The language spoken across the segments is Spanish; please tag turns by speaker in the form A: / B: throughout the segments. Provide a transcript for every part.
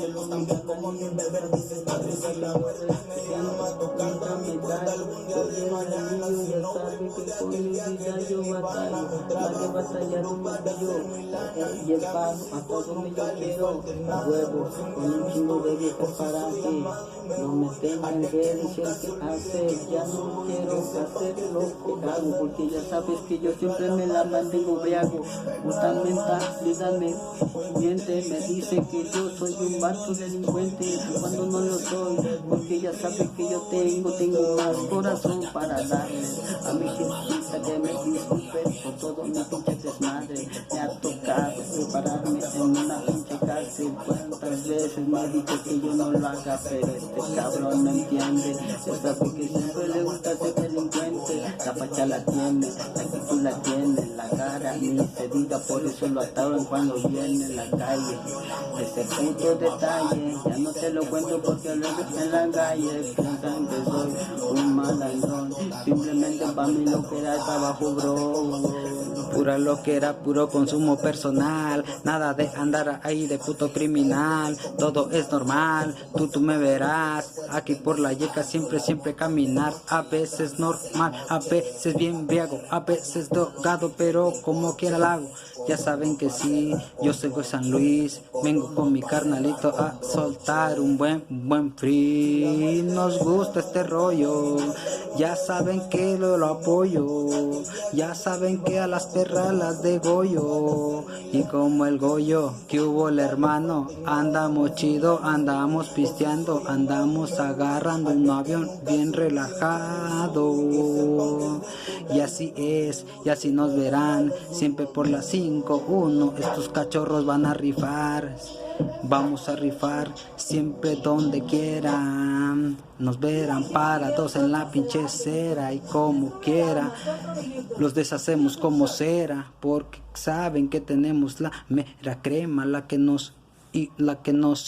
A: cielos también como mi bebé. Dices padre, si la muerte me llama tocando a mi puerta algún día de mañana. Si no voy por el viaje de mi pana, mi trabajo duro para hacer milagros.
B: Y el pan a todo me yo quiero, a huevo, con un chingo de viejas para ti. No me tengan que decir qué hacer, ya no quiero hacer lo que hago, porque ya sabes que yo siempre me la mantengo briago. Puta mentalidad me miente, me dice que yo soy un vato delincuente, cuando no lo soy, porque ya sabes que yo tengo más corazón para darle a mi jefita que me disculpe por todo mi pinche desmadre. Me ha tocado prepararme en una pinche cárcel, cuántas veces me ha dicho que yo no lo haga, pero este cabrón no entiende. Ya sabe que siempre le gusta ser delincuente, la facha la tiene, la actitud la tiene, la cara ni se diga, por eso lo ataron cuando viene en la calle. Ese puto detalle, ya no te lo cuento porque luego en la calle piensan que soy un malandrón, simplemente para mí lo que era el trabajo, bro. Pura loquera, puro consumo personal, nada de andar ahí de puto criminal, todo es normal, tú me verás, aquí por la yeca siempre caminar, a veces normal, a veces bien briago, a veces drogado, pero como quiera la hago. Ya saben que sí, yo soy de San Luis, vengo con mi carnalito a soltar un buen free. Nos gusta este rollo, ya saben que lo apoyo, ya saben que a las perras las degollo. Y como el Goyo, que hubo el hermano, andamos chido, andamos pisteando, andamos agarrando un avión bien relajado. Y así es, y así nos verán, siempre por las 5-1, estos cachorros van a rifar. Vamos a rifar siempre donde quieran, nos verán parados en la pinche cera y como quiera los deshacemos como cera, porque saben que tenemos la mera crema, la que nos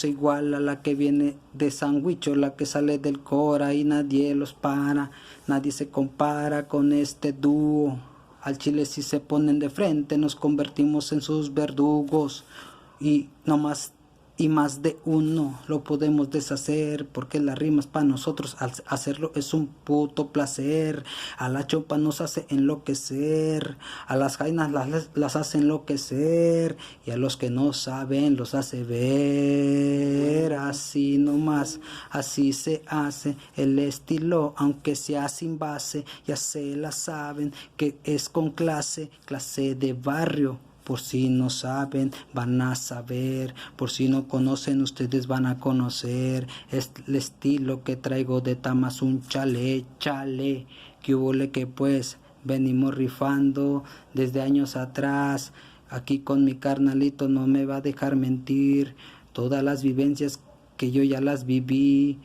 B: iguala, la que viene de sandwicho, la que sale del Cora y nadie los para, nadie se compara con este dúo. Al chile si se ponen de frente nos convertimos en sus verdugos y no más. Y más de uno lo podemos deshacer, porque las rimas para nosotros al hacerlo es un puto placer. A la chopa nos hace enloquecer, a las jainas las hace enloquecer, y a los que no saben los hace ver. Así nomás, así se hace el estilo, aunque sea sin base, ya se la saben que es con clase de barrio. Por si no saben, van a saber. Por si no conocen, ustedes van a conocer. Es el estilo que traigo de Tamas, un chale. Que hubo que pues venimos rifando desde años atrás. Aquí con mi carnalito no me va a dejar mentir. Todas las vivencias que yo ya las viví,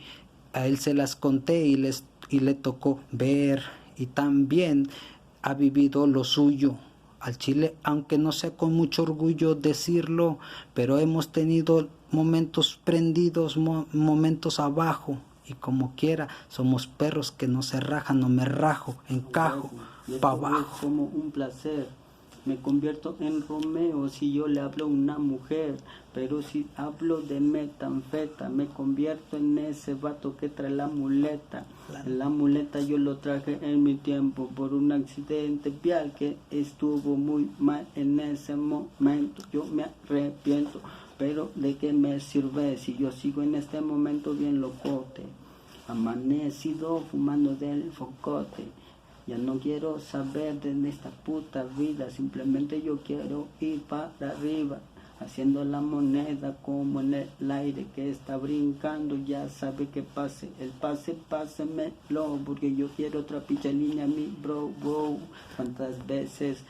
B: a él se las conté y le tocó ver. Y también ha vivido lo suyo. Al chile, aunque no sea con mucho orgullo decirlo, pero hemos tenido momentos prendidos, momentos abajo, y como quiera, somos perros que no se rajan, no me rajo, encajo, pa' abajo. Es como un placer, me convierto en Romeo si yo le hablo a una mujer, pero si hablo de metanfeta, me convierto en ese vato que trae la muleta. La muleta yo lo traje en mi tiempo por un accidente vial que estuvo muy mal en ese momento. Yo me arrepiento, pero ¿de qué me sirve si yo sigo en este momento bien locote? Amanecido fumando del focote. Ya no quiero saber de esta puta vida, simplemente yo quiero ir para arriba, haciendo la moneda como en el aire que está brincando. Ya sabe que pase, el pase, pásemelo, porque yo quiero otra pinche línea, mi bro. Cuántas veces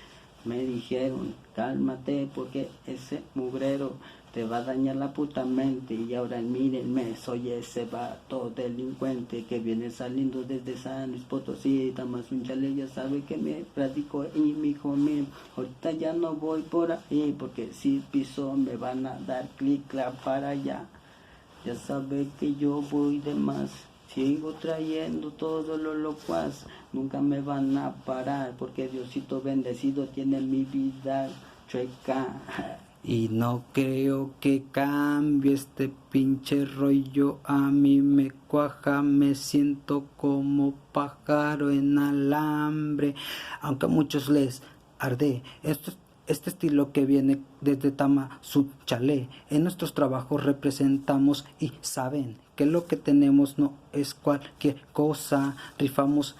B: me dijeron, cálmate, porque ese mugrero te va a dañar la puta mente. Y ahora mírenme, soy ese vato delincuente que viene saliendo desde San Luis Potosí, Tamas un chale, ya sabe que me radico y mi hijo mío. Ahorita ya no voy por ahí, porque si piso me van a dar clic para allá. Ya sabe que yo voy de más, sigo trayendo todo lo locuaz, nunca me van a parar, porque Diosito bendecido tiene mi vida chueca. Y no creo que cambie este pinche rollo, a mí me cuaja, me siento como pájaro en alambre, aunque a muchos les arde este estilo que viene desde Tamazunchale. En nuestros trabajos representamos y saben que lo que tenemos no es cualquier cosa, rifamos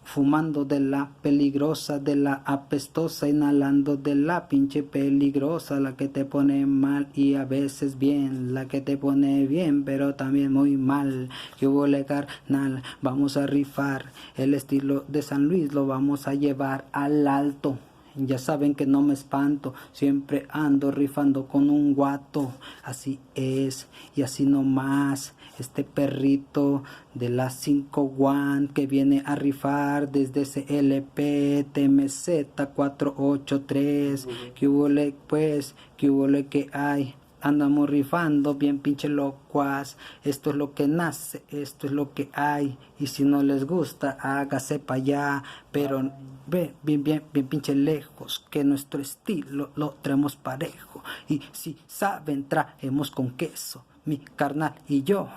B: fumando de la peligrosa, de la apestosa, inhalando de la pinche peligrosa, la que te pone mal y a veces bien, la que te pone bien pero también muy mal. Que hubo carnal, vamos a rifar, el estilo de San Luis lo vamos a llevar al alto. Ya saben que no me espanto, siempre ando rifando con un guato, así es y así no más. Este perrito de la 5 One que viene a rifar desde CLP TMZ 483, que hubo pues, que hubo que hay. Andamos rifando bien pinche locuaz, esto es lo que nace, esto es lo que hay, y si no les gusta, hágase pa' allá, pero ve bien pinche lejos, que nuestro estilo lo traemos parejo, y si saben traemos con queso, mi carnal y yo.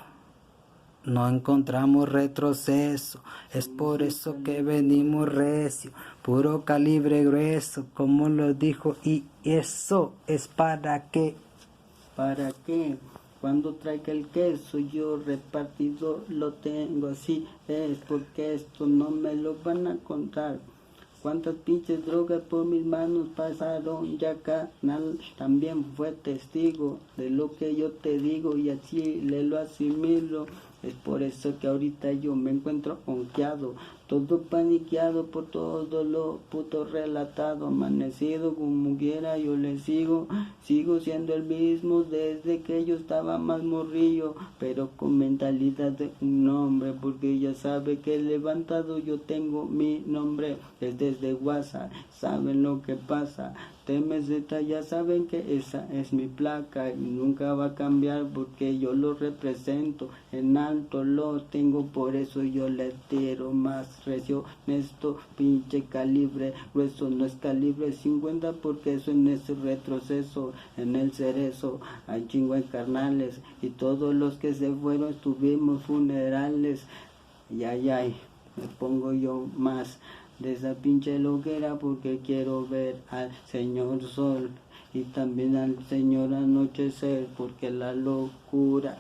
B: No encontramos retroceso, es por eso que venimos recio, puro calibre grueso, como lo dijo, y eso es para que...
A: ¿Para qué? Cuando traiga el queso yo repartido lo tengo, así es, porque esto no me lo van a contar. Cuántas pinches drogas por mis manos pasaron, ya canal también fue testigo de lo que yo te digo y así le lo asimilo. Es por eso que ahorita yo me encuentro honqueado, todo paniqueado por todo lo puto relatado, amanecido como quiera yo le sigo siendo el mismo desde que yo estaba más morrillo, pero con mentalidad de un hombre, porque ya sabe que levantado yo tengo mi nombre, es desde WhatsApp, saben lo que pasa, TMZ ya saben que esa es mi placa y nunca va a cambiar porque yo lo represento, en alto lo tengo, por eso yo le tiro más recio, esto pinche calibre grueso, no es calibre 50 porque eso en ese retroceso, en el cerezo hay chingo de carnales y todos los que se fueron estuvimos funerales, ay, me pongo yo más de esa pinche loquera porque quiero ver al señor sol y también al señor anochecer, porque la locura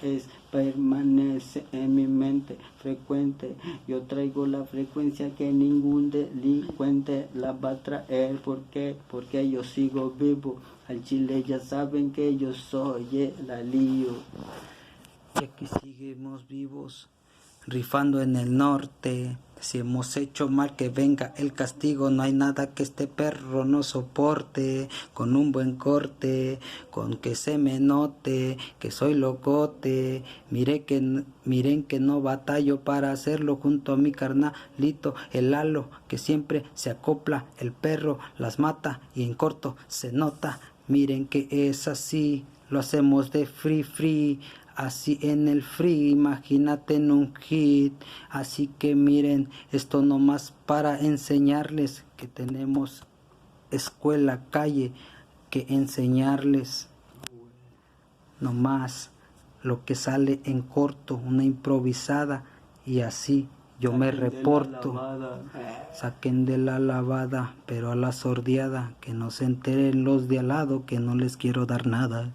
A: permanece en mi mente frecuente. Yo traigo la frecuencia que ningún delincuente la va a traer. ¿Por qué? Porque yo sigo vivo. Al chile ya saben que yo soy el alío.
B: Y aquí seguimos vivos, rifando en el norte. Si hemos hecho mal, que venga el castigo, no hay nada que este perro no soporte, con un buen corte, con que se me note que soy locote, miren que no batallo para hacerlo junto a mi carnalito, el halo, que siempre se acopla, el perro las mata y en corto se nota, miren que es así, lo hacemos de free, así en el free, imagínate en un hit, así que miren, esto nomás para enseñarles que tenemos escuela, calle, que enseñarles nomás lo que sale en corto, una improvisada, y así yo me reporto, saquen de la lavada, pero a la sordeada, que no se enteren los de al lado, que no les quiero dar nada.